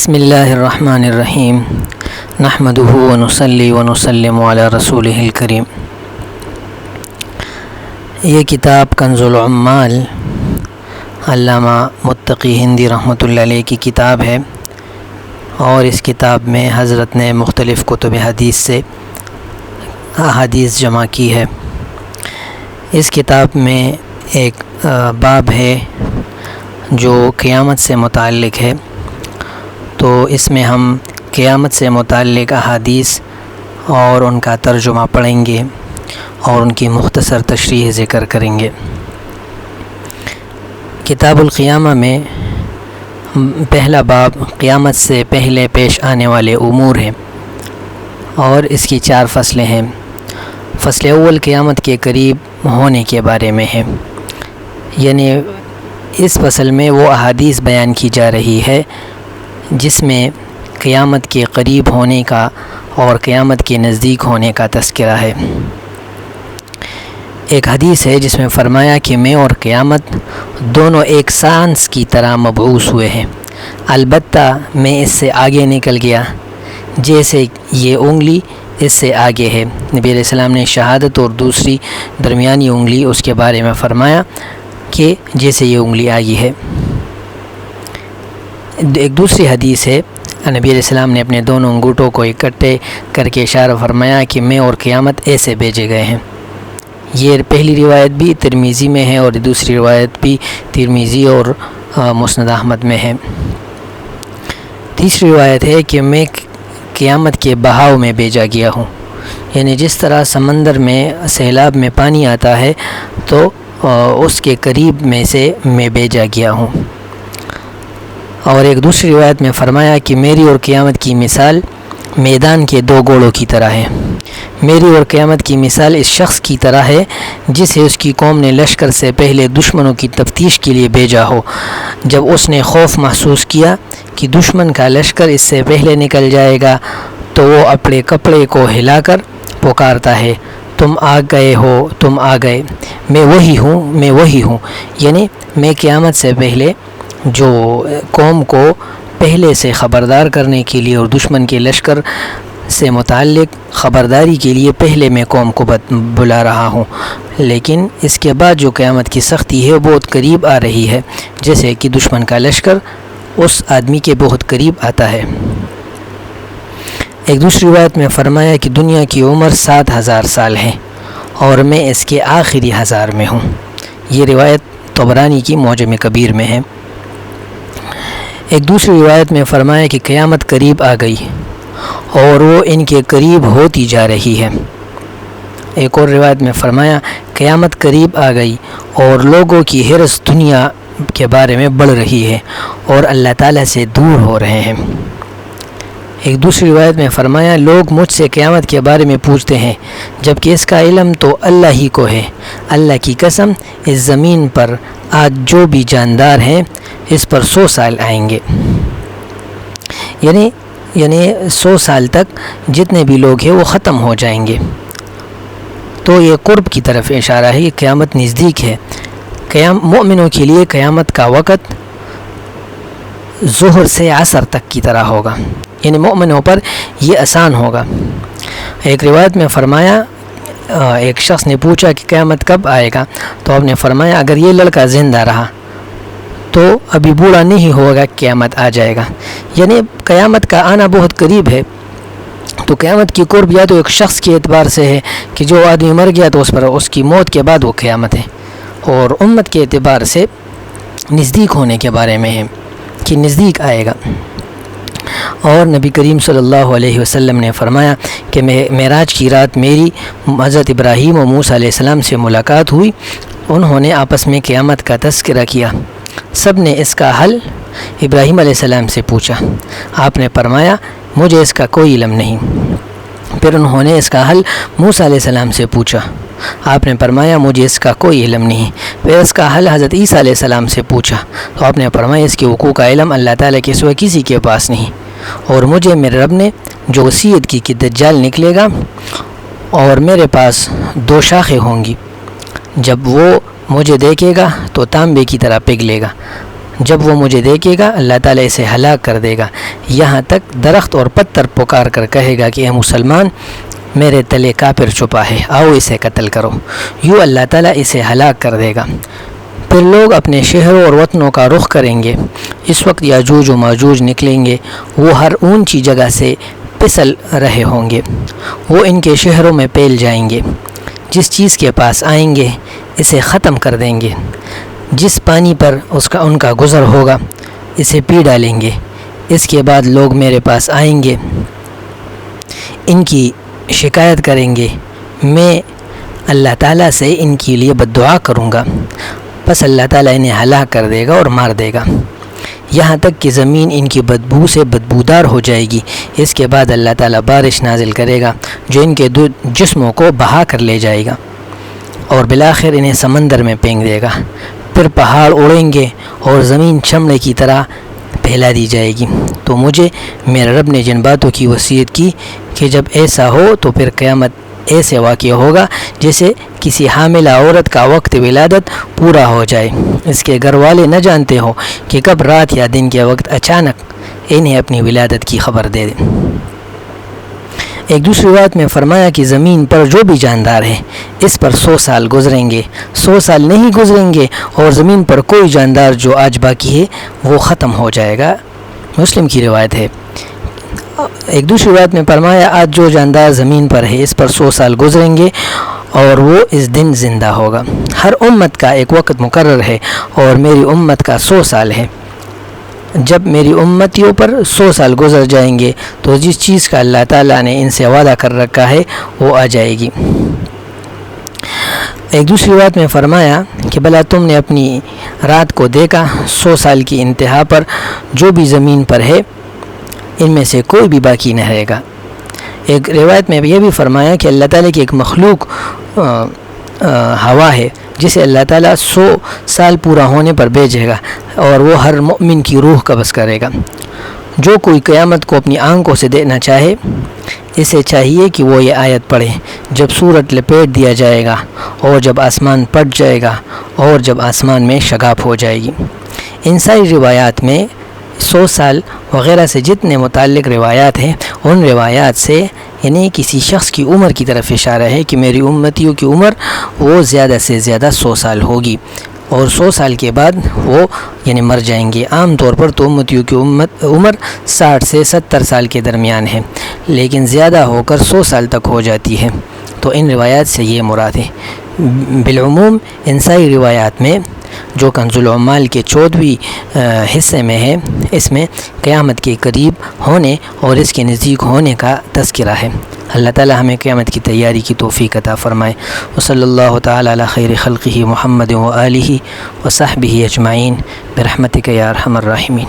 بسم اللہ الرحمن الرحیم نحمدہ ونصلی ونسلم علی رسولہ الکریم۔ یہ کتاب کنز العمال علامہ متقی ہندی رحمۃ اللہ علیہ کی کتاب ہے، اور اس کتاب میں حضرت نے مختلف کتب حدیث سے احادیث جمع کی ہے۔ اس کتاب میں ایک باب ہے جو قیامت سے متعلق ہے، تو اس میں ہم قیامت سے متعلق احادیث اور ان کا ترجمہ پڑھیں گے اور ان کی مختصر تشریح ذکر کریں گے۔ کتاب القیامہ میں پہلا باب قیامت سے پہلے پیش آنے والے امور ہیں، اور اس کی 4 فصلیں ہیں۔ فصل اول قیامت کے قریب ہونے کے بارے میں ہے، یعنی اس فصل میں وہ احادیث بیان کی جا رہی ہے جس میں قیامت کے قریب ہونے کا اور قیامت کے نزدیک ہونے کا تذکرہ ہے۔ ایک حدیث ہے جس میں فرمایا کہ میں اور قیامت دونوں ایک سانس کی طرح مبعوث ہوئے ہیں، البتہ میں اس سے آگے نکل گیا جیسے یہ انگلی اس سے آگے ہے۔ نبی علیہ السلام نے شہادت اور دوسری درمیانی انگلی اس کے بارے میں فرمایا کہ جیسے یہ انگلی آگے ہے۔ ایک دوسری حدیث ہے، نبی علیہ السلام نے اپنے دونوں انگوٹھوں کو اکٹھے کر کے اشارہ فرمایا کہ میں اور قیامت ایسے بھیجے گئے ہیں۔ یہ پہلی روایت بھی ترمذی میں ہے اور دوسری روایت بھی ترمذی اور مسند احمد میں ہے۔ تیسری روایت ہے کہ میں قیامت کے بہاؤ میں بھیجا گیا ہوں، یعنی جس طرح سمندر میں سیلاب میں پانی آتا ہے تو اس کے قریب میں سے میں بھیجا گیا ہوں۔ اور ایک دوسری روایت میں فرمایا کہ میری اور قیامت کی مثال میدان کے 2 گھوڑوں کی طرح ہے۔ میری اور قیامت کی مثال اس شخص کی طرح ہے جسے اس کی قوم نے لشکر سے پہلے دشمنوں کی تفتیش کے لیے بھیجا ہو۔ جب اس نے خوف محسوس کیا کہ دشمن کا لشکر اس سے پہلے نکل جائے گا تو وہ اپنے کپڑے کو ہلا کر پکارتا ہے، تم آ گئے ہو، تم آ گئے، میں وہی ہوں، میں وہی ہوں۔ یعنی میں قیامت سے پہلے جو قوم کو پہلے سے خبردار کرنے کے لیے اور دشمن کے لشکر سے متعلق خبرداری کے لیے پہلے میں قوم کو بلا رہا ہوں، لیکن اس کے بعد جو قیامت کی سختی ہے بہت قریب آ رہی ہے، جیسے کہ دشمن کا لشکر اس آدمی کے بہت قریب آتا ہے۔ ایک دوسری روایت میں فرمایا کہ دنیا کی عمر 7000 سال ہے اور میں اس کے آخری 1000 میں ہوں۔ یہ روایت طبرانی کی معجم کبیر میں ہے۔ ایک دوسری روایت میں فرمایا کہ قیامت قریب آ گئی اور وہ ان کے قریب ہوتی جا رہی ہے۔ ایک اور روایت میں فرمایا قیامت قریب آ گئی اور لوگوں کی حرص دنیا کے بارے میں بڑھ رہی ہے اور اللہ تعالیٰ سے دور ہو رہے ہیں۔ ایک دوسری روایت میں فرمایا لوگ مجھ سے قیامت کے بارے میں پوچھتے ہیں جبکہ اس کا علم تو اللہ ہی کو ہے۔ اللہ کی قسم، اس زمین پر آج جو بھی جاندار ہیں اس پر 100 سال آئیں گے، یعنی 100 سال تک جتنے بھی لوگ ہیں وہ ختم ہو جائیں گے۔ تو یہ قرب کی طرف اشارہ ہے، یہ قیامت نزدیک ہے۔ مومنوں کے لیے قیامت کا وقت ظہر سے عصر تک کی طرح ہوگا، یعنی مومنوں پر یہ آسان ہوگا۔ ایک روایت میں فرمایا ایک شخص نے پوچھا کہ قیامت کب آئے گا، تو آپ نے فرمایا اگر یہ لڑکا زندہ رہا تو ابھی بوڑھا نہیں ہوگا، قیامت آ جائے گا، یعنی قیامت کا آنا بہت قریب ہے۔ تو قیامت کی قرب یا تو ایک شخص کے اعتبار سے ہے کہ جو آدمی مر گیا تو اس کی موت کے بعد وہ قیامت ہے، اور امت کے اعتبار سے نزدیک ہونے کے بارے میں ہے کہ نزدیک آئے گا۔ اور نبی کریم صلی اللہ علیہ وسلم نے فرمایا کہ معراج کی رات میری حضرت ابراہیم و موسیٰ علیہ السلام سے ملاقات ہوئی، انہوں نے آپس میں قیامت کا تذکرہ کیا، سب نے اس کا حل ابراہیم علیہ السلام سے پوچھا، آپ نے فرمایا مجھے اس کا کوئی علم نہیں۔ پھر انہوں نے اس کا حل موسیٰ علیہ السلام سے پوچھا، آپ نے فرمایا مجھے اس کا کوئی علم نہیں۔ پھر اس کا حل حضرت عیسیٰ علیہ السلام سے پوچھا تو آپ نے فرمایا اس کے حقوق کا علم اللہ تعالیٰ کے سوا کسی کے پاس نہیں، اور مجھے میرے رب نے جو وصیت کی کہ دجال نکلے گا اور میرے پاس 2 شاخیں ہوں گی، جب وہ مجھے دیکھے گا تو تانبے کی طرح پگھلے گا، جب وہ مجھے دیکھے گا اللہ تعالیٰ اسے ہلاک کر دے گا، یہاں تک درخت اور پتھر پکار کر کہے گا کہ اے مسلمان، میرے تلے کافر چھپا ہے، آؤ اسے قتل کرو۔ یوں اللہ تعالیٰ اسے ہلاک کر دے گا۔ پھر لوگ اپنے شہروں اور وطنوں کا رخ کریں گے۔ اس وقت یاجوج و ماجوج نکلیں گے، وہ ہر اونچی جگہ سے پھسل رہے ہوں گے، وہ ان کے شہروں میں پھیل جائیں گے، جس چیز کے پاس آئیں گے اسے ختم کر دیں گے، جس پانی پر ان کا گزر ہوگا اسے پی ڈالیں گے۔ اس کے بعد لوگ میرے پاس آئیں گے، ان کی شکایت کریں گے، میں اللہ تعالیٰ سے ان کے لیے بد دعا کروں گا، بس اللہ تعالیٰ انہیں ہلاک کر دے گا اور مار دے گا، یہاں تک کہ زمین ان کی بدبو سے بدبودار ہو جائے گی۔ اس کے بعد اللہ تعالیٰ بارش نازل کرے گا جو ان کے جسموں کو بہا کر لے جائے گا، اور بالآخر انہیں سمندر میں پھینک دے گا۔ پھر پہاڑ اڑیں گے اور زمین چمڑے کی طرح پھیلا دی جائے گی۔ تو مجھے میرے رب نے جن باتوں کی وصیت کی کہ جب ایسا ہو تو پھر قیامت ایسے واقع ہوگا جیسے کسی حاملہ عورت کا وقت ولادت پورا ہو جائے، اس کے گھر والے نہ جانتے ہو کہ کب رات یا دن کے وقت اچانک انہیں اپنی ولادت کی خبر دے دے۔ ایک دوسری بات میں فرمایا کہ زمین پر جو بھی جاندار ہے اس پر 100 سال گزریں گے، 100 سال نہیں گزریں گے اور زمین پر کوئی جاندار جو آج باقی ہے وہ ختم ہو جائے گا۔ مسلم کی روایت ہے۔ ایک دوسری بات میں فرمایا آج جو جاندار زمین پر ہے اس پر 100 سال گزریں گے اور وہ اس دن زندہ ہوگا۔ ہر امت کا ایک وقت مقرر ہے اور میری امت کا 100 سال ہے۔ جب میری امتیوں پر 100 سال گزر جائیں گے تو جس چیز کا اللہ تعالیٰ نے ان سے وعدہ کر رکھا ہے وہ آ جائے گی۔ ایک دوسری بات میں فرمایا کہ بھلا تم نے اپنی رات کو دیکھا، 100 سال کی انتہا پر جو بھی زمین پر ہے ان میں سے کوئی بھی باقی نہ رہے گا۔ ایک روایت میں یہ بھی فرمایا کہ اللہ تعالیٰ کی ایک مخلوق ہوا ہے جسے اللہ تعالیٰ 100 سال پورا ہونے پر بھیجے گا اور وہ ہر مومن کی روح قبض کرے گا۔ جو کوئی قیامت کو اپنی آنکھوں سے دیکھنا چاہے اسے چاہیے کہ وہ یہ آیت پڑھے، جب سورج لپیٹ دیا جائے گا اور جب آسمان پھٹ جائے گا اور جب آسمان میں شگاف ہو جائے گی۔ ان ساری روایات میں 100 سال وغیرہ سے جتنے متعلق روایات ہیں ان روایات سے یعنی کسی شخص کی عمر کی طرف اشارہ ہے کہ میری امتیوں کی عمر وہ زیادہ سے زیادہ 100 سال ہوگی اور 100 سال کے بعد وہ یعنی مر جائیں گے۔ عام طور پر تو امتیوں کی عمر 60 سے 70 سال کے درمیان ہے، لیکن زیادہ ہو کر 100 سال تک ہو جاتی ہے، تو ان روایات سے یہ مراد ہے۔ بالعموم ان ساری روایات میں جو کنز العمال کے 14ویں حصے میں ہے اس میں قیامت کے قریب ہونے اور اس کے نزدیک ہونے کا تذکرہ ہے۔ اللہ تعالی ہمیں قیامت کی تیاری کی توفیق عطا فرمائے۔ وصلی اللہ تعالی علی خیر خلقہ محمد و آلہ و صحبہ اجمعین برحمتک یا ارحم الراحمین۔